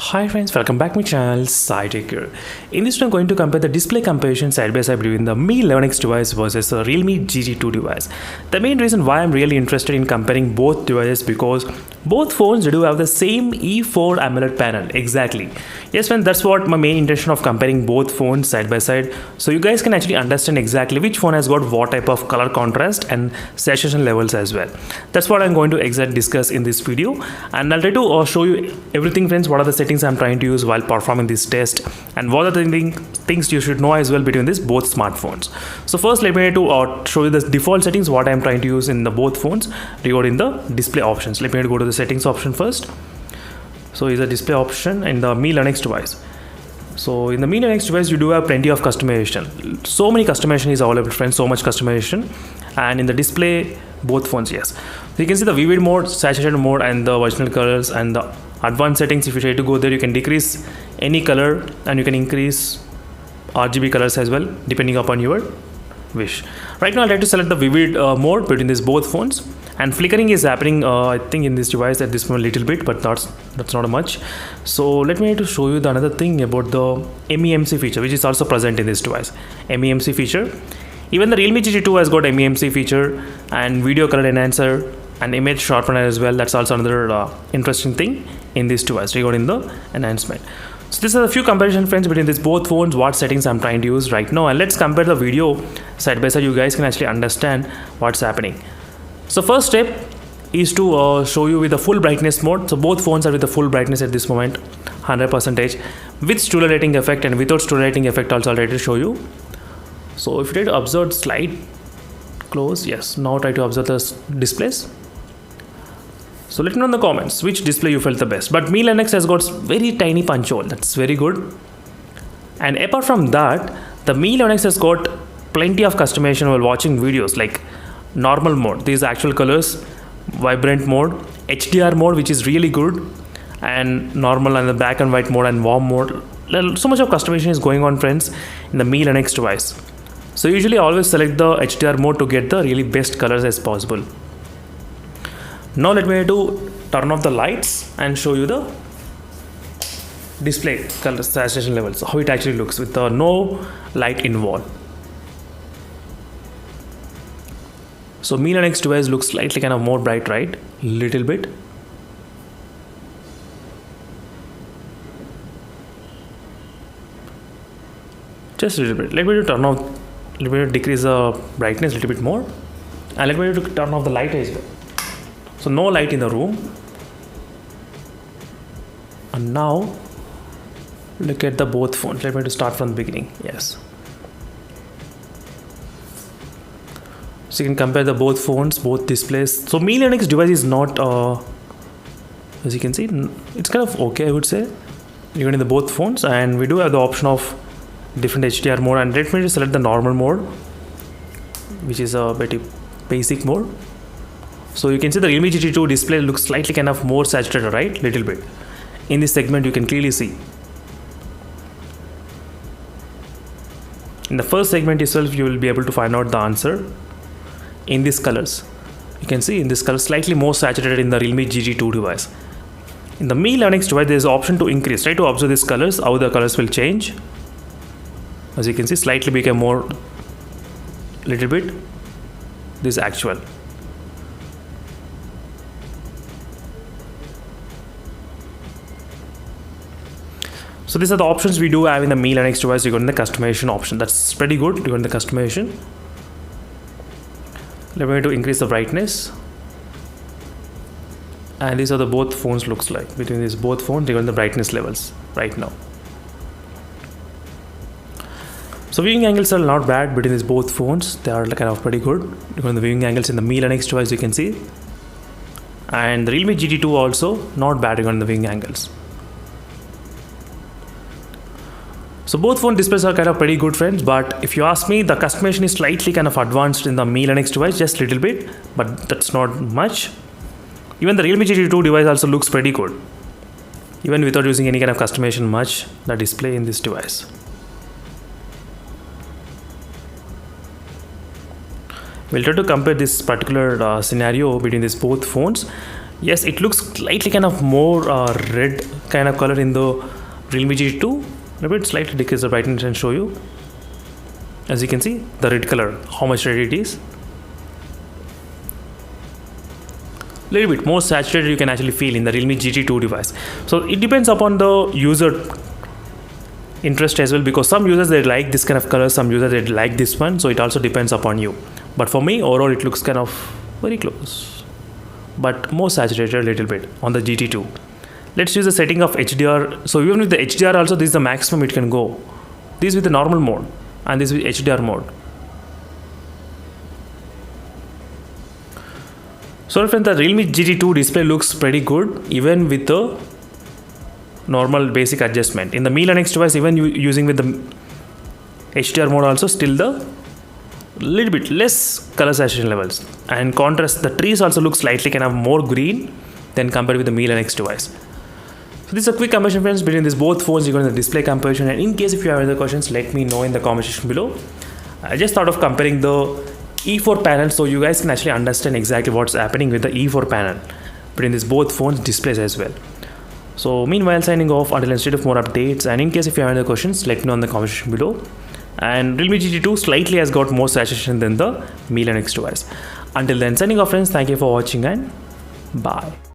Hi friends, welcome back to my channel SciTech. In this one I'm going to compare the display comparison side by side between the Mi 11X device versus the Realme GT2 device. The main reason why I'm really interested in comparing both devices because both phones do have the same E4 AMOLED panel. Exactly. Yes friends, that's what my main intention of comparing both phones side by side, so you guys can actually understand exactly which phone has got what type of color contrast and saturation levels as well. That's what I'm going to exactly discuss in this video, and I'll try to show you everything friends, what are the settings I'm trying to use while performing this test, and what are the things you should know as well between these both smartphones. So first let me show you the default settings what I'm trying to use in the both phones regarding the display options. Let me go to the settings option first. So is a display option in the Mi 11X device. So in the Mi 11X device you do have plenty of customization. So many customization is available friends, so much customization. And in the display both phones, yes, so you can see the vivid mode, saturation mode, and the original colors, and the advanced settings. If you try to go there, you can decrease any color and you can increase RGB colors as well depending upon your wish. Right now I'll try to select the vivid mode between these both phones, and flickering is happening I think in this device at this moment a little bit, but that's not much. So let me to show you the another thing about the MEMC feature, which is also present in this device. MEMC feature, even the Realme GT2 has got MEMC feature and video color enhancer and image sharpener as well. That's also another interesting thing in this device regarding the enhancement. So these are a few comparison friends between these both phones, what settings I'm trying to use right now, and let's compare the video side by side. You guys can actually understand what's happening. So first step is to show you with the full brightness mode. So both phones are with the full brightness at this moment, 100% with stimulating effect and without stimulating effect also. I'll try to show you. So if you try to observe slight close, yes, now try to observe the displays. So let me know in the comments which display you felt the best. But Mi 11X has got very tiny punch hole. That's very good. And apart from that, the Mi 11X has got plenty of customization while watching videos, like normal mode, these actual colors, vibrant mode, HDR mode, which is really good, and normal, and the black and white mode, and warm mode. So much of customization is going on friends in the Mi 11X device. So usually always select the HDR mode to get the really best colors as possible. Now let me turn off the lights and show you the display color saturation levels, how it actually looks with no light involved. So Mi 11X device looks slightly kind of more bright, right? Little bit. Just a little bit. Let me turn off. Let me decrease the brightness a little bit more, and let me turn off the light as well. So no light in the room. And now look at the both phones. Let me start from the beginning. Yes. So you can compare the both phones, both displays. So Mi 11X device is not, as you can see, it's kind of okay, I would say, even in the both phones. And we do have the option of different HDR mode. And let me just select the normal mode, which is a very basic mode. So you can see the Realme GT2 display looks slightly kind of more saturated, right? Little bit. In this segment, you can clearly see. In the first segment itself, you will be able to find out the answer in these colors. You can see in this color slightly more saturated in the Realme GT2 device. In the Mi 11X device, there is an option to increase. Try to observe these colors, how the colors will change. As you can see, slightly become more, little bit. This is actual. So these are the options we do have in the Mi 11X device regarding the customization option. That's pretty good regarding the customization. Let me increase the brightness. And these are the both phones looks like between these both phones regarding the brightness levels right now. So viewing angles are not bad between these both phones. They are kind of pretty good. Regarding the viewing angles in the Mi 11X device, you can see. And the Realme GT2 also not bad regarding the viewing angles. So both phone displays are kind of pretty good friends, but if you ask me, the customization is slightly kind of advanced in the Mi 11X device, just a little bit, but that's not much. Even the Realme GT2 device also looks pretty good, even without using any kind of customization much, the display in this device. We'll try to compare this particular scenario between these both phones. Yes, it looks slightly kind of more red kind of color in the Realme GT2. Maybe it slightly decrease the brightness and show you. As you can see, the red color, how much red it is. Little bit more saturated you can actually feel in the Realme GT2 device. So it depends upon the user interest as well, because some users they like this kind of color, some users they like this one, so it also depends upon you. But for me, overall it looks kind of very close, but more saturated a little bit on the GT2. Let's use the setting of HDR. So even with the HDR also, this is the maximum it can go. This with the normal mode and this with HDR mode. So friends, the Realme GT2 display looks pretty good even with the normal basic adjustment. In the Mi 11X device, even using with the HDR mode also, still the little bit less color saturation levels. And contrast, the trees also look slightly kind of more green than compared with the Mi 11X device. So this is a quick comparison, friends, between these both phones. You got the display comparison, and in case if you have other questions, let me know in the comment section below. I just thought of comparing the E4 panel so you guys can actually understand exactly what's happening with the E4 panel between these both phones displays as well. So meanwhile, signing off until instead of more updates, and in case if you have any questions, let me know in the comment section below. And Realme GT2 slightly has got more saturation than the Mi 11X device. Until then, signing off, friends. Thank you for watching and bye.